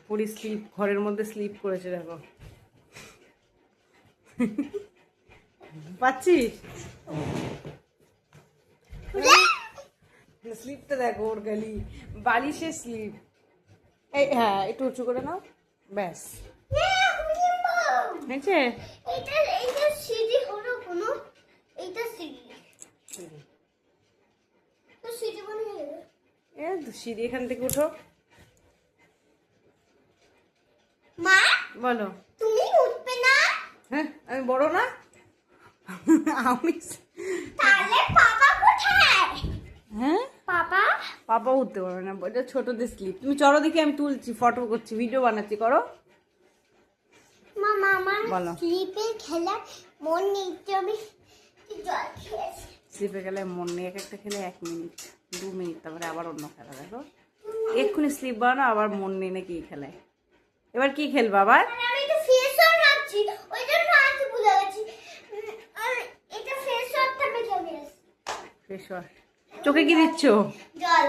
Puri slip, ঘরের মধ্যে slip করেছে দেখো। পাচ্ছিস? স্লিপটা দেখো ওর খালি বালিশের স্লিপ। এই হ্যাঁ, একটু উঁচু করে নাও, ব্যাস হয়েছে। এইটা সিঁড়ি হলো কোনো, এইটা সিঁড়ি তো সিঁড়ি বানিয়ে দেবে। এ সিঁড়ি এখান থেকে উঠো। মা বলো। তুমি উঠবে না? হ্যাঁ, আমি বড় না? আমি তাহলে পাপা কোথায়? হ্যাঁ, পাপা পাপা উঠতে পারবে না, এটা ছোটদের স্লিপ। তুমি চলো দেখি, আমি তুলছি, ফটো করছি, ভিডিও বানাচ্ছি, করো। মামা আমার বলো। স্লিপে খেলা মন নেই, আমি জল খেয়েছি। স্লিপে গেলে মন নেই, এক একটা খেলে 1 মিনিট 2 মিনিট, তারপরে আবার অন্য খেলা। দেখো এক্ষুনি স্লিপ বানানো, আবার মন নেই নাকি এই খেলায়। এবার কি খেলবা আবার? আমি তো ফেস ওয়াশ রাখছি, ওই জন্য আনতে ভুলে গেছি। আর এটা ফেস ওয়াশটা মেখে দিয়েছি। ফেস ওয়াশ চোখে কি দিচ্ছ? জল।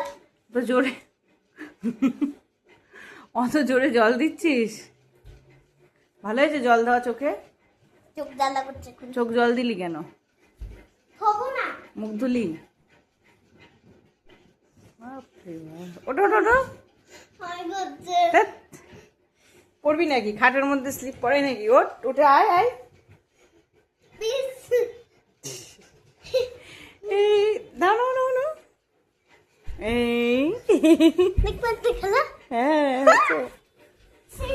তো জোরে, অত জোরে জল দিচ্ছিস? ভালো হয়েছে জল দেওয়া চোখে? চোখ জ্বালা করছে এখন। চোখ জল দিলি কেন? হবো না। মুখ ধুলি? ওটো ওটো ওটো, হয় করছে। ধ্যাৎ। পড়বি নাকি? খাটের মধ্যে স্লিপ পড়ে নাকি? ওঠ, উঠে আয় আয়। প্লিজ। এই দাঁড়াও না না, এই দেখতে খেলা। হ্যাঁ